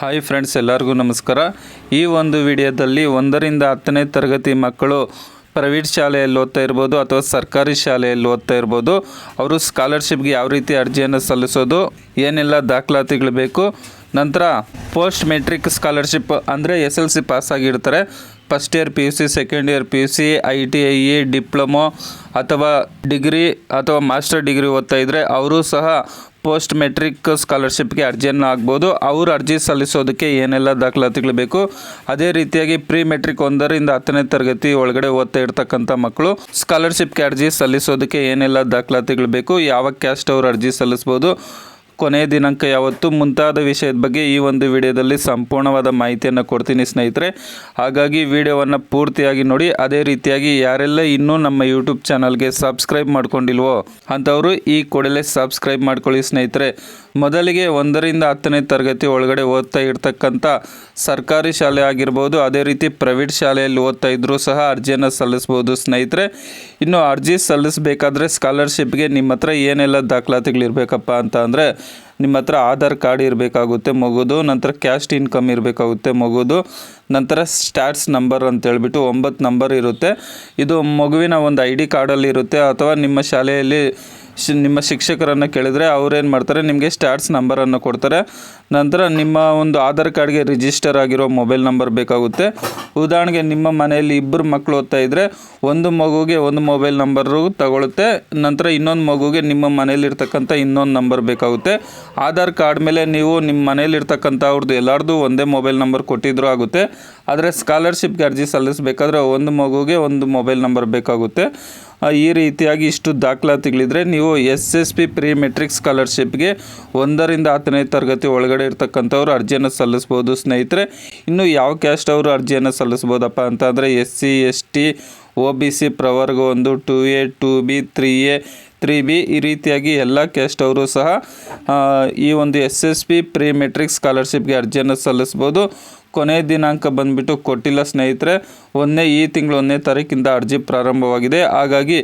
Hi friends, ಎಲ್ಲರಿಗೂ ನಮಸ್ಕಾರ. ಈ ಒಂದು ವಿಡಿಯೋದಲ್ಲಿ 1ರಿಂದ 10ನೇ ತರಗತಿ ಮಕ್ಕಳು ಪ್ರೈವೇಟ್ ಶಾಲೆಯಲ್ಲಿ ಓದ್ತಾ ಇರ್ಬೋದು ಅಥವಾ ಸರ್ಕಾರಿ ಶಾಲೆಯಲ್ಲಿ ಓದ್ತಾ ಇರ್ಬೋದು, ಅವರು ಸ್ಕಾಲರ್ಶಿಪ್ಗೆ ಯಾವ ರೀತಿ ಅರ್ಜಿಯನ್ನು ಸಲ್ಲಿಸೋದು, ಏನೆಲ್ಲ ದಾಖಲಾತಿಗಳು ಬೇಕು, ನಂತರ ಪೋಸ್ಟ್ ಮೆಟ್ರಿಕ್ ಸ್ಕಾಲರ್ಶಿಪ್ ಅಂದರೆ SLC ಪಾಸ್ ಆಗಿರ್ತಾರೆ, first year PUC, second year PUC, ITI, diploma ಅಥವಾ ಡಿಗ್ರಿ ಅಥವಾ ಮಾಸ್ಟರ್ ಡಿಗ್ರಿ ಓದ್ತಾ ಇದ್ದರೆ ಅವರು ಸಹ ಪೋಸ್ಟ್ ಮೆಟ್ರಿಕ್ ಸ್ಕಾಲರ್ಶಿಪ್ಗೆ ಅರ್ಜಿಯನ್ನು ಹಾಕ್ಬೋದು. ಅವರು ಅರ್ಜಿ ಸಲ್ಲಿಸೋದಕ್ಕೆ ಏನೆಲ್ಲ ದಾಖಲಾತಿಗಳು ಬೇಕು, ಅದೇ ರೀತಿಯಾಗಿ ಪ್ರೀ ಮೆಟ್ರಿಕ್ 1ರಿಂದ 10ನೇ ತರಗತಿ ಒಳಗಡೆ ಓದ್ತಾ ಇರ್ತಕ್ಕಂಥ ಮಕ್ಕಳು ಸ್ಕಾಲರ್ಶಿಪ್ಗೆ ಅರ್ಜಿ ಸಲ್ಲಿಸೋದಕ್ಕೆ ಏನೆಲ್ಲ ದಾಖಲಾತಿಗಳು ಬೇಕು, ಯಾವ ಕ್ಯಾಸ್ಟ್ ಅವರು ಅರ್ಜಿ ಸಲ್ಲಿಸ್ಬೋದು, ಕೊನೆಯ ದಿನಾಂಕ ಯಾವತ್ತು, ಮುಂತಾದ ವಿಷಯದ ಬಗ್ಗೆ ಈ ಒಂದು ವಿಡಿಯೋದಲ್ಲಿ ಸಂಪೂರ್ಣವಾದ ಮಾಹಿತಿಯನ್ನು ಕೊಡ್ತೀನಿ ಸ್ನೇಹಿತರೆ. ಹಾಗಾಗಿ ವಿಡಿಯೋವನ್ನು ಪೂರ್ತಿಯಾಗಿ ನೋಡಿ. ಅದೇ ರೀತಿಯಾಗಿ ಯಾರೆಲ್ಲ ಇನ್ನೂ ನಮ್ಮ ಯೂಟ್ಯೂಬ್ ಚಾನಲ್ಗೆ ಸಬ್ಸ್ಕ್ರೈಬ್ ಮಾಡ್ಕೊಂಡಿಲ್ವೋ ಅಂಥವರು ಈ ಕೂಡಲೇ ಸಬ್ಸ್ಕ್ರೈಬ್ ಮಾಡ್ಕೊಳ್ಳಿ ಸ್ನೇಹಿತರೆ. ಮೊದಲಿಗೆ 1ರಿಂದ 10ನೇ ತರಗತಿ ಒಳಗಡೆ ಓದ್ತಾ ಇರ್ತಕ್ಕಂಥ ಸರ್ಕಾರಿ ಶಾಲೆ ಆಗಿರ್ಬೋದು, ಅದೇ ರೀತಿ ಪ್ರೈವೇಟ್ ಶಾಲೆಯಲ್ಲಿ ಓದ್ತಾ ಇದ್ದರೂ ಸಹ ಅರ್ಜಿಯನ್ನು ಸಲ್ಲಿಸ್ಬೋದು ಸ್ನೇಹಿತರೆ. ಇನ್ನು ಅರ್ಜಿ ಸಲ್ಲಿಸಬೇಕಾದ್ರೆ ಸ್ಕಾಲರ್ಶಿಪ್ಗೆ ನಿಮ್ಮ ಹತ್ರ ಏನೆಲ್ಲ ದಾಖಲಾತಿಗಳಿರಬೇಕಪ್ಪ ಅಂತ ಅಂದರೆ, ನಿಮ್ಮ ಹತ್ರ ಆಧಾರ್ ಕಾರ್ಡ್ ಇರಬೇಕಾಗುತ್ತೆ ಮಗುದು, ನಂತರ ಕ್ಯಾಸ್ಟ್ ಇನ್ಕಮ್ ಇರಬೇಕಾಗುತ್ತೆ ಮಗುದು, ನಂತರ ಸ್ಟ್ಯಾಟ್ಸ್ ನಂಬರ್ ಅಂತೇಳ್ಬಿಟ್ಟು 9 ನಂಬರ್ ಇರುತ್ತೆ. ಇದು ಮಗುವಿನ ಒಂದು ID ಕಾರ್ಡಲ್ಲಿ ಇರುತ್ತೆ, ಅಥವಾ ನಿಮ್ಮ ಶಾಲೆಯಲ್ಲಿ ನಿಮ್ಮ ಶಿಕ್ಷಕರನ್ನು ಕೇಳಿದರೆ ಅವ್ರೇನು ಮಾಡ್ತಾರೆ, ನಿಮಗೆ ಸ್ಟ್ಯಾಟ್ಸ್ ನಂಬರನ್ನು ಕೊಡ್ತಾರೆ. ನಂತರ ನಿಮ್ಮ ಒಂದು ಆಧಾರ್ ಕಾರ್ಡ್ಗೆ ರಿಜಿಸ್ಟರ್ ಆಗಿರೋ ಮೊಬೈಲ್ ನಂಬರ್ ಬೇಕಾಗುತ್ತೆ. ಉದಾಹರಣೆಗೆ ನಿಮ್ಮ ಮನೆಯಲ್ಲಿ 2 ಮಕ್ಕಳು ಓದ್ತಾ ಇದ್ದರೆ ಒಂದು ಮಗುಗೆ ಒಂದು ಮೊಬೈಲ್ ನಂಬರು ತಗೊಳುತ್ತೆ, ನಂತರ ಇನ್ನೊಂದು ಮಗುಗೆ ನಿಮ್ಮ ಮನೆಯಲ್ಲಿರ್ತಕ್ಕಂಥ ಇನ್ನೊಂದು ನಂಬರ್ ಬೇಕಾಗುತ್ತೆ. ಆಧಾರ್ ಕಾರ್ಡ್ ಮೇಲೆ ನೀವು ನಿಮ್ಮ ಮನೆಯಲ್ಲಿರ್ತಕ್ಕಂಥ ಅವ್ರದ್ದು ಎಲ್ಲರದ್ದು ಒಂದೇ ಮೊಬೈಲ್ ನಂಬರ್ ಕೊಟ್ಟಿದ್ರೂ ಆಗುತ್ತೆ. ಆದರೆ ಸ್ಕಾಲರ್ಶಿಪ್ಗೆ ಅರ್ಜಿ ಸಲ್ಲಿಸಬೇಕಾದ್ರೆ ಒಂದು ಮಗುಗೆ ಒಂದು ಮೊಬೈಲ್ ನಂಬರ್ ಬೇಕಾಗುತ್ತೆ. ಈ ರೀತಿಯಾಗಿ ಇಷ್ಟು ದಾಖಲಾತಿಗಳಿದ್ರೆ ನೀವು SSP ಪ್ರೀ ಮೆಟ್ರಿಕ್ ಸ್ಕಾಲರ್ಶಿಪ್ಗೆ 1ರಿಂದ 10ನೇ ತರಗತಿ ಒಳಗಡೆ ಇರ್ತಕ್ಕಂಥವ್ರು ಅರ್ಜಿಯನ್ನು ಸಲ್ಲಿಸ್ಬೋದು ಸ್ನೇಹಿತರೆ. ಇನ್ನು ಯಾವ ಕ್ಯಾಸ್ಟ್ ಅವರು ಅರ್ಜಿಯನ್ನು ಸಲ್ಲಿಸ್ಬೋದಪ್ಪ ಅಂತ ಅಂದರೆ SC ST OBC ಪ್ರವರ್ಗ 1, 2A 2B 3A 3B ಈ ರೀತಿಯಾಗಿ ಎಲ್ಲ ಕ್ಯಾಸ್ಟ್ ಅವರು ಸಹ ಈ ಒಂದು SSP ಪ್ರೀ ಮೆಟ್ರಿಕ್ ಸ್ಕಾಲರ್ಶಿಪ್ಗೆ ಅರ್ಜಿಯನ್ನು ಸಲ್ಲಿಸ್ಬೋದು. ಕೊನೆಯ ದಿನಾಂಕ ಬಂದುಬಿಟ್ಟು ಕೊಟ್ಟಿಲ್ಲ ಸ್ನೇಹಿತರೆ. ಈ ತಿಂಗಳು 1ನೇ ತಾರೀಕಿಂದ ಅರ್ಜಿ ಪ್ರಾರಂಭವಾಗಿದೆ. ಹಾಗಾಗಿ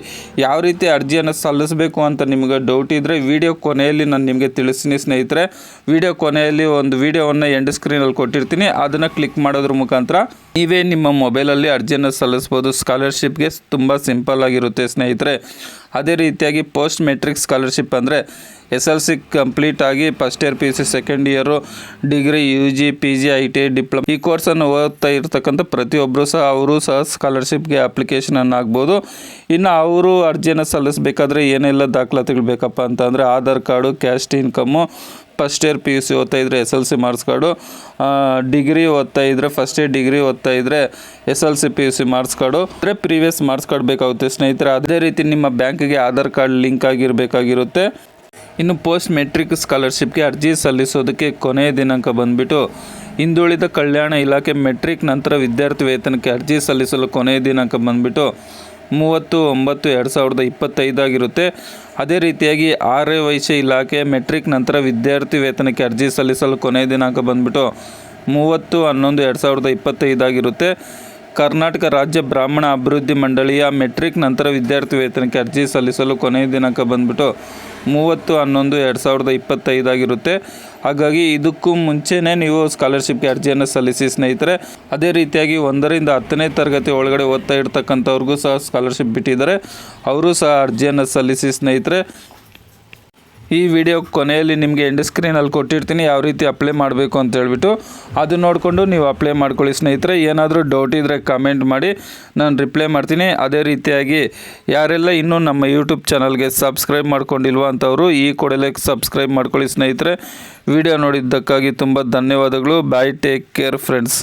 ಯಾವ ರೀತಿ ಅರ್ಜಿಯನ್ನು ಸಲ್ಲಿಸಬೇಕು ಅಂತ ನಿಮಗೆ ಡೌಟ್ ಇದ್ದರೆ ವಿಡಿಯೋ ಕೊನೆಯಲ್ಲಿ ನಾನು ನಿಮಗೆ ತಿಳಿಸ್ತೀನಿ ಸ್ನೇಹಿತರೆ. ವಿಡಿಯೋ ಕೊನೆಯಲ್ಲಿ ಒಂದು ವಿಡಿಯೋವನ್ನು ಎಂಡ್ ಸ್ಕ್ರೀನಲ್ಲಿ ಕೊಟ್ಟಿರ್ತೀನಿ, ಅದನ್ನು ಕ್ಲಿಕ್ ಮಾಡೋದ್ರ ಮುಖಾಂತರ ನೀವೇ ನಿಮ್ಮ ಮೊಬೈಲಲ್ಲಿ ಅರ್ಜಿಯನ್ನು ಸಲ್ಲಿಸ್ಬೋದು. ಸ್ಕಾಲರ್ಶಿಪ್ಗೆ ತುಂಬ ಸಿಂಪಲ್ ಆಗಿರುತ್ತೆ ಸ್ನೇಹಿತರೆ. ಅದೇ ರೀತಿಯಾಗಿ ಪೋಸ್ಟ್ ಮೆಟ್ರಿಕ್ ಸ್ಕಾಲರ್ಶಿಪ್ ಅಂದರೆ SLC ಕಂಪ್ಲೀಟ್ ಆಗಿ first year PUC, second year degree, UG PG ITI diploma ಈ ಕೋರ್ಸನ್ನು ಓದ್ತಾ ಇರ್ತಕ್ಕಂಥ ಪ್ರತಿಯೊಬ್ಬರು ಸಹ ಅವರು ಸಹ ಸ್ಕಾಲರ್ಶಿಪ್ಗೆ ಅಪ್ಲಿಕೇಶನನ್ನು ಹಾಕ್ಬೋದು. ಇನ್ನು ಅವರು ಅರ್ಜಿಯನ್ನು ಸಲ್ಲಿಸಬೇಕಾದ್ರೆ ಏನೆಲ್ಲ ದಾಖಲಾತಿಗಳು ಬೇಕಪ್ಪ ಅಂತ ಅಂದರೆ Aadhaar card, caste income, first year PUC ಓದ್ತಾ ಇದ್ದರೆ SLC ಮಾರ್ಕ್ಸ್ ಕಾರ್ಡು, ಡಿಗ್ರಿ ಓದ್ತಾ ಇದ್ದರೆ ಫಸ್ಟ್ ಇಯರ್ ಡಿಗ್ರಿ ಓದ್ತಾ ಇದ್ದರೆ SLC PUC ಮಾರ್ಕ್ಸ್ ಕಾರ್ಡು, ಅಂದರೆ ಪ್ರೀವಿಯಸ್ ಮಾರ್ಕ್ಸ್ ಕಾರ್ಡ್ ಬೇಕಾಗುತ್ತೆ ಸ್ನೇಹಿತರೆ. ಅದೇ ರೀತಿ ನಿಮ್ಮ ಬ್ಯಾಂಕಿಗೆ ಆಧಾರ್ ಕಾರ್ಡ್ ಲಿಂಕ್ ಆಗಿರಬೇಕಾಗಿರುತ್ತೆ. ಇನ್ನು ಪೋಸ್ಟ್ ಮೆಟ್ರಿಕ್ ಸ್ಕಾಲರ್ಶಿಪ್ಗೆ ಅರ್ಜಿ ಸಲ್ಲಿಸೋದಕ್ಕೆ ಕೊನೆಯ ದಿನಾಂಕ ಬಂದುಬಿಟ್ಟು ಹಿಂದುಳಿದ ಕಲ್ಯಾಣ ಇಲಾಖೆ ಮೆಟ್ರಿಕ್ ನಂತರ ವಿದ್ಯಾರ್ಥಿ ವೇತನಕ್ಕೆ ಅರ್ಜಿ ಸಲ್ಲಿಸಲು ಕೊನೆಯ ದಿನಾಂಕ ಬಂದುಬಿಟ್ಟು 30/9/2025 ಆಗಿರುತ್ತೆ. ಅದೇ ರೀತಿಯಾಗಿ ಆರ್ಯ ವೈಶ್ಯ ಇಲಾಖೆ ಮೆಟ್ರಿಕ್ ನಂತರ ವಿದ್ಯಾರ್ಥಿ ವೇತನಕ್ಕೆ ಅರ್ಜಿ ಸಲ್ಲಿಸಲು ಕೊನೆಯ ದಿನಾಂಕ ಬಂದುಬಿಟ್ಟು 30/11/2025 ಆಗಿರುತ್ತೆ. ಕರ್ನಾಟಕ ರಾಜ್ಯ ಬ್ರಾಹ್ಮಣ ಅಭಿವೃದ್ಧಿ ಮಂಡಳಿಯ ಮೆಟ್ರಿಕ್ ನಂತರ ವಿದ್ಯಾರ್ಥಿ ವೇತನಕ್ಕೆ ಅರ್ಜಿ ಸಲ್ಲಿಸಲು ಕೊನೆಯ ದಿನಾಂಕ ಬಂದುಬಿಟ್ಟು 30/11/2025 ಆಗಿರುತ್ತೆ. ಹಾಗಾಗಿ ಇದಕ್ಕೂ ಮುಂಚೆನೇ ನೀವು ಸ್ಕಾಲರ್ಶಿಪ್ಗೆ ಅರ್ಜಿಯನ್ನು ಸಲ್ಲಿಸಿ ಸ್ನೇಹಿತರೆ. ಅದೇ ರೀತಿಯಾಗಿ 1ರಿಂದ 10ನೇ ತರಗತಿ ಒಳಗಡೆ ಓದ್ತಾ ಇರ್ತಕ್ಕಂಥವ್ರಿಗೂ ಸಹ ಸ್ಕಾಲರ್ಶಿಪ್ ಬಿಟ್ಟಿದ್ದಾರೆ, ಅವರು ಸಹ ಅರ್ಜಿಯನ್ನು ಸಲ್ಲಿಸಿ ಸ್ನೇಹಿತರೆ. ಈ ವಿಡಿಯೋ ಕೊನೆಯಲ್ಲಿ ನಿಮಗೆ ಎಂಡ್ ಸ್ಕ್ರೀನಲ್ಲಿ ಕೊಟ್ಟಿರ್ತೀನಿ ಯಾವ ರೀತಿ ಅಪ್ಲೈ ಮಾಡಬೇಕು ಅಂತ ಹೇಳ್ಬಿಟ್ಟು, ಅದು ನೋಡಿಕೊಂಡು ನೀವು ಅಪ್ಲೈ ಮಾಡ್ಕೊಳ್ಳಿ ಸ್ನೇಹಿತರೆ. ಏನಾದರೂ ಡೌಟ್ ಇದ್ದರೆ ಕಮೆಂಟ್ ಮಾಡಿ, ನಾನು ರಿಪ್ಲೈ ಮಾಡ್ತೀನಿ. ಅದೇ ರೀತಿಯಾಗಿ ಯಾರೆಲ್ಲ ಇನ್ನೂ ನಮ್ಮ ಯೂಟ್ಯೂಬ್ ಚಾನಲ್ಗೆ ಸಬ್ಸ್ಕ್ರೈಬ್ ಮಾಡ್ಕೊಂಡಿಲ್ವ ಅಂಥವರು ಈ ಕೂಡಲೇ ಸಬ್ಸ್ಕ್ರೈಬ್ ಮಾಡ್ಕೊಳ್ಳಿ ಸ್ನೇಹಿತರೆ. ವಿಡಿಯೋ ನೋಡಿದ್ದಕ್ಕಾಗಿ ತುಂಬ ಧನ್ಯವಾದಗಳು. ಬಾಯ್, ಟೇಕ್ ಕೇರ್ ಫ್ರೆಂಡ್ಸ್.